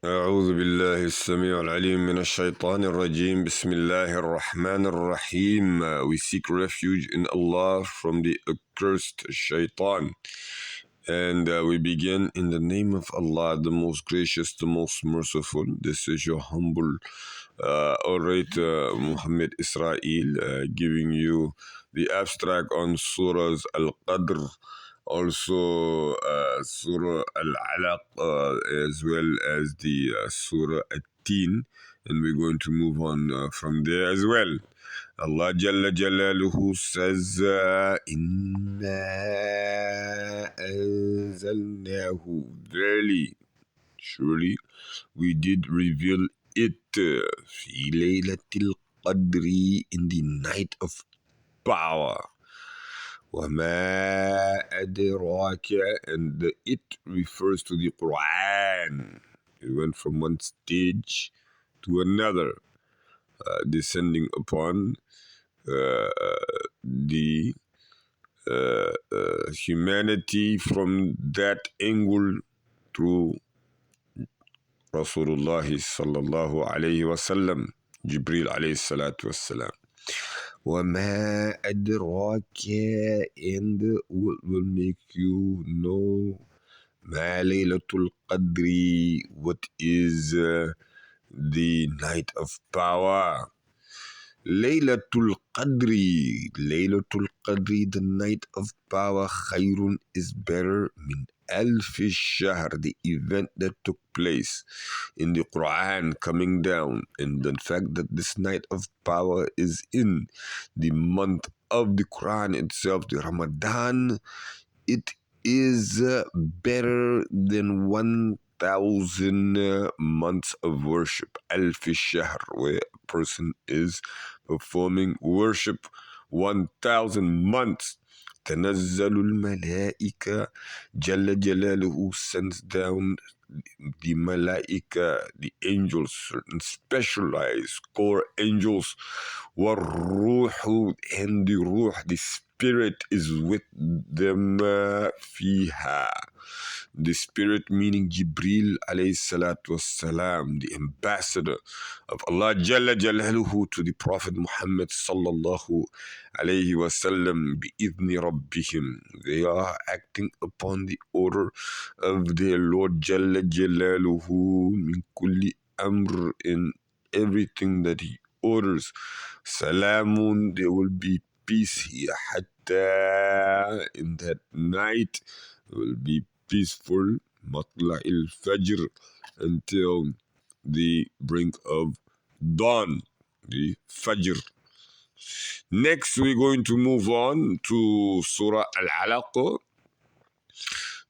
أعوذ بالله السميع العليم من الشيطان الرجيم بسم الله الرحمن الرحيم. We seek refuge in Allah from the accursed shaitan. And we begin in the name of Allah, the most gracious, the most merciful. This is your humble orator, Muhammad Israel, giving you the abstract on Surahs Al-Qadr, also Surah Al-Alaq, as well as the Surah At-Teen. And we're going to move on from there as well. Allah Jalla Jalaluhu says, Inna anzalnahu. Verily, surely, we did reveal it fi laylatil qadri, in the night of power. وَمَا أَدْرَاكَ, and the it refers to the Quran. It went from one stage to another, descending upon the humanity from that angle through Rasulullah sallallahu alayhi wasallam, Jibril alayhi salatu wassalam. وَمَا أَدْرَاكَ, and what will make you know مَا لَيْلَةُ الْقَدْرِ, what is the night of power. Laylatul Qadri, the night of power, khayrun, is better, min alfi shahr, the event that took place in the Quran coming down, and the fact that this night of power is in the month of the Quran itself, the Ramadan, it is better than 1,000 months of worship. Alfi shahr, where a person is performing worship 1,000 months. تنزل الملائكة, Jalla Jalaluhu sends down the malaika, the angels, certain specialized core angels. والروح, and the ruh, the spirit is with them. فيها, the spirit meaning Jibril alayhi salatu wassalam, the ambassador of Allah Jalla Jalaluhu to the Prophet Muhammad sallallahu alayhi wasallam, bi'idhni rabbihim. They are acting upon the order of their Lord Jalla Jalaluhu, min kulli amr, in everything that he orders. Salamun, there will be peace here. Hatta, in that night, will be peaceful. Matla'il Fajr, until the brink of dawn, the Fajr. Next, we're going to move on to Surah Al-Alaq.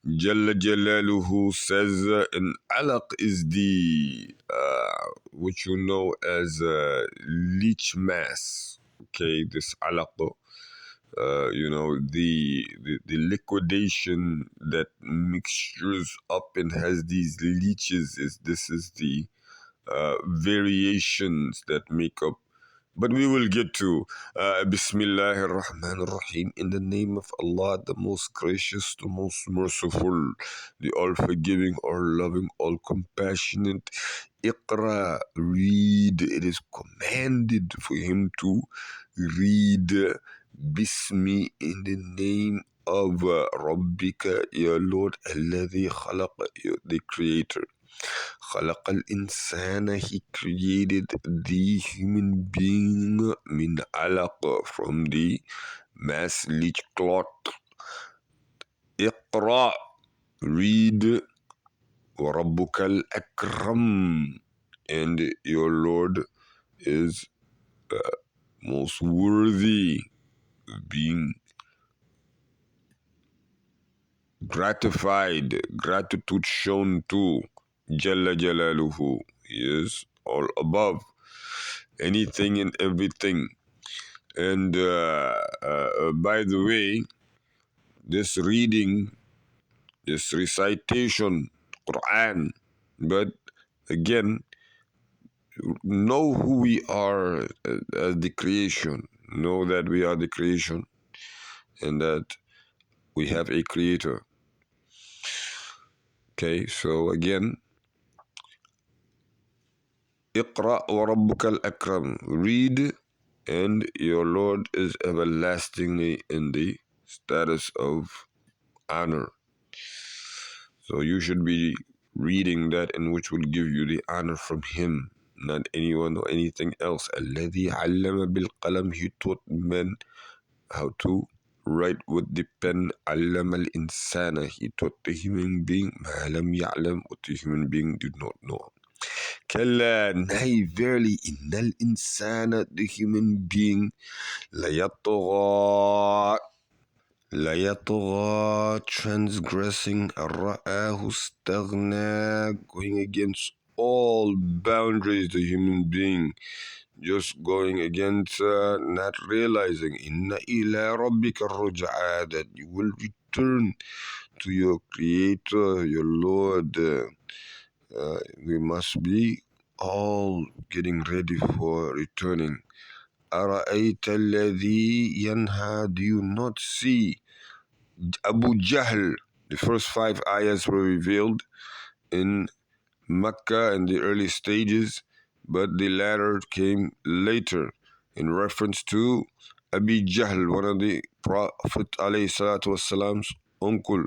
Jalla Jalaluhu says, and Alaq is the, which you know as leech mass. Okay, this Alaq, the liquidation that mixtures up and has these leeches, this is the variations that make up. But we will get to Bismillahir Rahmanir Rahim, in the name of Allah, the most gracious, the most merciful, the all forgiving, all loving, all compassionate. Iqra, read. It is commanded for him to read. Bismi, in the name of Rabbika, your Lord, Alladhi Khalaqa, the Creator. خلق الإنسان, he created the human being, min alaq, from the mass leech clot. Iqra, read. وربك الأكرم, and your Lord is most worthy of being gratified, gratitude shown to. Jalla Jalaluhu, he is all above anything and everything. And by the way, this reading, this recitation, Quran, but again, know who we are as the creation. Know that we are the creation and that we have a creator. Okay, so again, اقرأ وربك الأكرم. Read, and your Lord is everlastingly in the status of honor. So you should be reading that, and which will give you the honor from him, not anyone or anything else. الذي علم بالقلم. He taught men how to write with the pen. علم الإنسان. He taught the human being ما لم يعلم, what the human being did not know. كلا, nay, verily, إن الإنسان, the human being, ليطغى, transgressing, رآه استغنى, going against all boundaries, the human being, just going against, not realizing, إن إلى ربك الرجعى, that you will return to your Creator, your Lord. We must be all getting ready for returning. أرأيت الذي ينهى. Do you not see Abu Jahl? The first 5 ayahs were revealed in Mecca in the early stages, but the latter came later in reference to Abu Jahl, one of the Prophet ﷺ's uncle.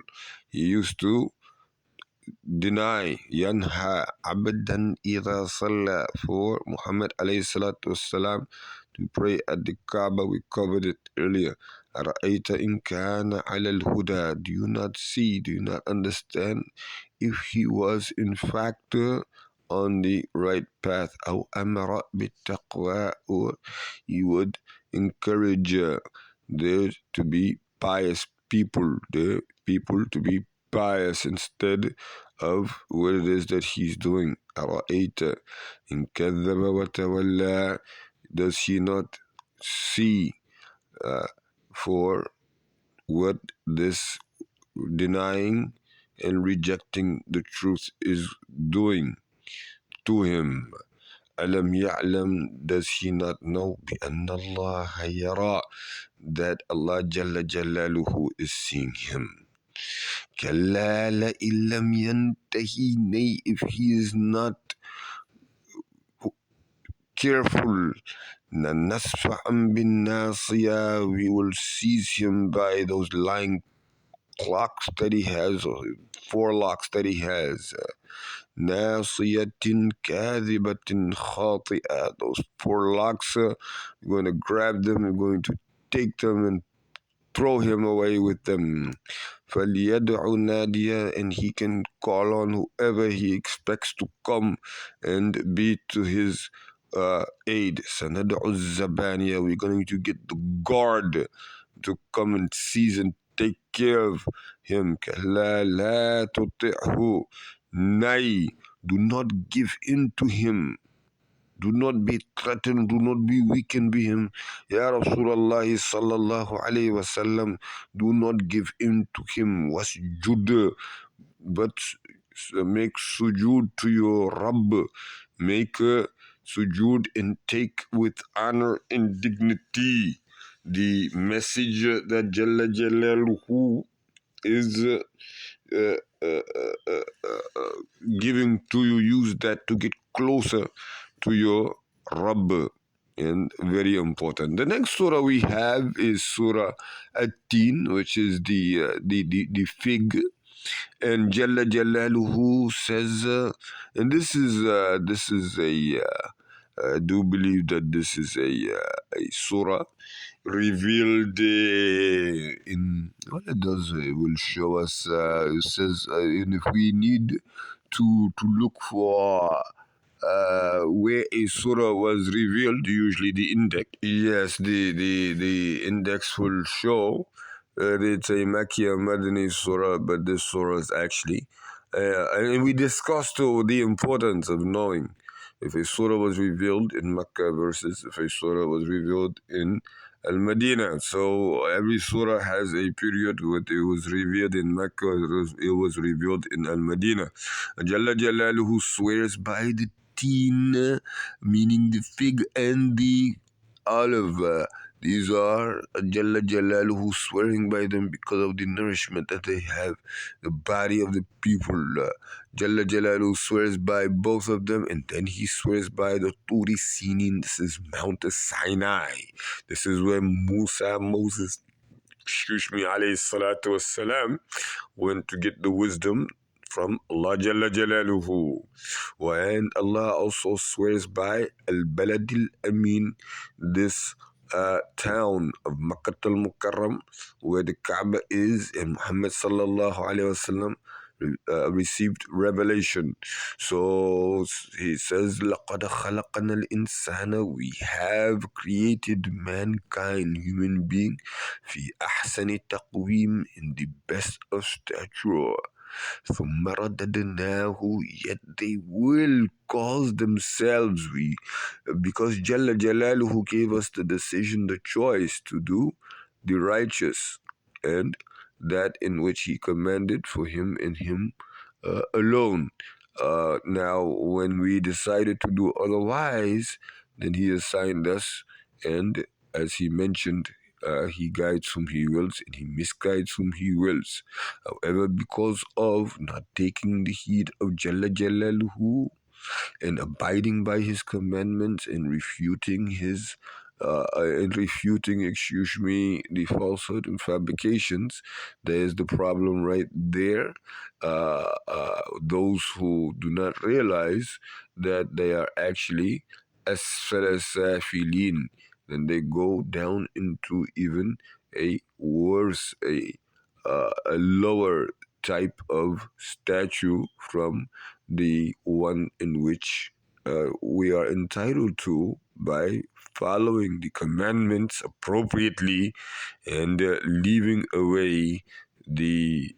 He used to deny yanha abadan idha salla, for Muhammad alayhi salatu wassalam to pray at the Kaaba. We covered it earlier. Ara'ayta in kana ala al-huda. Do you not see, do you not understand if he was in fact on the right path? Aw amara bit-taqwa, or he would encourage there to be pious people, the people to be pious instead of what it is that he's doing. أرأيت إن كذب وتولى. Does he not see for what this denying and rejecting the truth is doing to him? ألم يعلم. Does he not know بأن الله يرى, that Allah Jalla Jalaluhu is seeing him? كلا لئن لم ينتهي. Nay, if he is not careful, لنسفعا بالناصية, we will seize him by those lying clocks that he has, or forelocks that he has. ناصية كاذبة خاطئة. Those forelocks, we're going to grab them, we're going to take them and throw him away with them. فَلْيَدْعُ نَادِيًا, and he can call on whoever he expects to come and be to his aid. سَنَدْعُ الزَّبَانِيَ, we're going to get the guard to come and seize and take care of him. كَلَّا لَا تُطِعْهُ. Nay, do not give in to him. Do not be threatened, do not be weakened by him. Ya Rasulullah sallallahu alayhi wasallam, do not give in to him. Wasjud, but make sujood to your Rabb. Make sujood and take with honor and dignity the message that Jalla Jalaluhu is giving to you. Use that to get closer to your Rabb. And very important. The next surah we have is Surah At-Tin, which is the fig. And Jalla Jalaluhu says, and this is a I do believe that this is a surah revealed in what it does. It will show us. It says, and if we need to look for where a surah was revealed, usually the index. Yes, the index will show that it's a Makki or Madani surah, but this surah is actually, and we discussed the importance of knowing if a surah was revealed in Mecca versus if a surah was revealed in Al-Madinah. So every surah has a period where it was revealed in Mecca, it was revealed in Al-Madinah. Jalla Jalaluhu swears by the teen, meaning the fig, and the olive These are Jalla Jalaluhu swearing by them because of the nourishment that they have, the body of the people. Jalla Jalaluhu swears by both of them, and then he swears by the Turi Sinin. This is Mount Sinai. This is where Moses, alayhi salatu wassalam, went to get the wisdom from Allah Jalla Jalaluhu. And Allah also swears by Al-Balad al-Amin, this town of Makkah al-Mukarram, where the Kaaba is, and Muhammad sallallahu alayhi wasallam received revelation. So he says, لَقَدْ خَلَقَنَا الْإِنسَانَ, we have created mankind, human being, في أحسن تقويم, in the best of stature. ثم رددناه, yet they will cause themselves, because Jalla Jalaluhu gave us the decision, the choice to do the righteous and that in which he commanded for him and him alone. Now, when we decided to do otherwise, then he assigned us, and as he mentioned, he guides whom he wills and he misguides whom he wills. However, because of not taking the heed of Jalla Jalaluhu and abiding by his commandments and refuting the falsehood and fabrications, there's the problem right there. Those who do not realize that they are actually asfala safilin, then they go down into even a worse, a lower type of statue from the one in which we are entitled to by following the commandments appropriately and leaving away the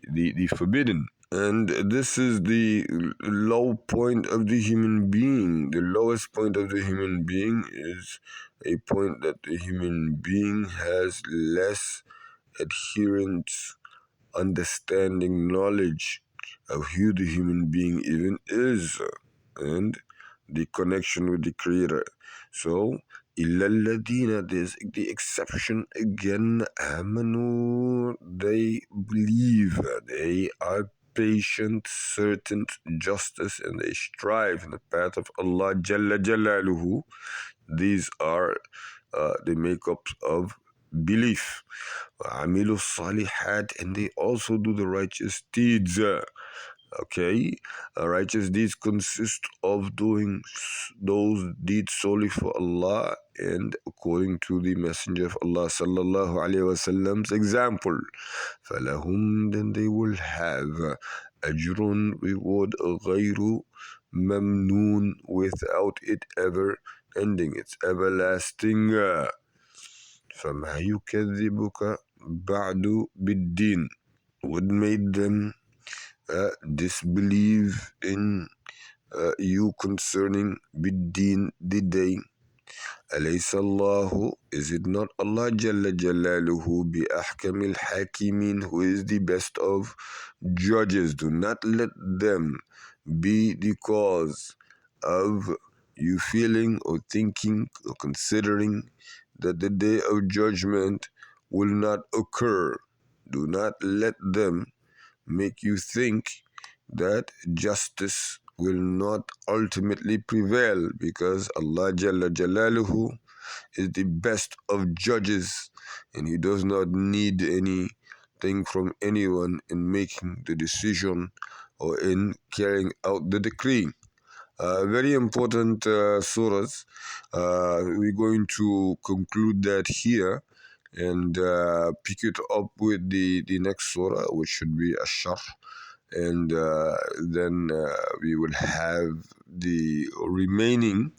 forbidden. And this is the low point of the human being. The lowest point of the human being is a point that the human being has less adherence, understanding, knowledge of who the human being even is, and the connection with the Creator. So, إِلَّا الَّذِينَ, there's the exception again, آمَنُوا, they believe, they are patient, certain justice, and they strive in the path of Allah Jalla Jalaluhu. These are the makeups of belief. وَعَمِلُوا الصَّالِحَاتِ, and they also do the righteous deeds. Okay, righteous deeds consist of doing those deeds solely for Allah and according to the Messenger of Allah sallallahu alaihi wasallam's example. فَلَهُمْ, then they will have أَجْرٌ, reward, غَيْرُ مَمْنُونَ, without it ever ending. It's everlasting. فَمَا يُكَذِّبُكَ بَعْدُ بِالدِّينِ, what made them disbelieve in you concerning biddin, the day? Alaysa Allahu, is it not Allah Jalla Jalaluhu, bi ahkamil hakimin, who is the best of judges? Do not let them be the cause of you feeling or thinking or considering that the day of judgment will not occur. Do not let them make you think that justice will not ultimately prevail, because Allah Jalla Jalaluhu is the best of judges and he does not need anything from anyone in making the decision or in carrying out the decree. Very important surahs. We're going to conclude that here and pick it up with the next surah, which should be Ash-Sharh, and then we will have the remaining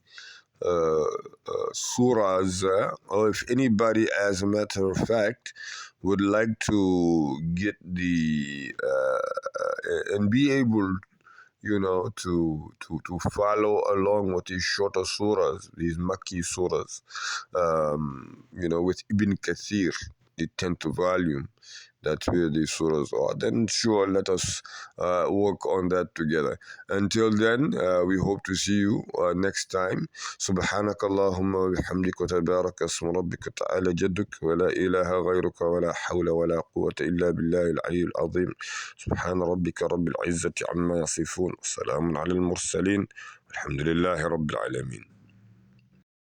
surahs, or if anybody, as a matter of fact, would like to get the and be able, to follow along with these shorter surahs, these Makki surahs, with Ibn Kathir, the 10th volume, That's where the surahs are, then sure, let us work on that together. Until then, we hope to see you next time. سبحانك اللهم وبحمدك وتبارك اسم ربك تعالى جدك ولا إله غيرك ولا حول ولا قوة إلا بالله العلي العظيم. سبحان ربك رب العزة عما يصفون، والسلام على المرسلين، الحمد لله رب العالمين.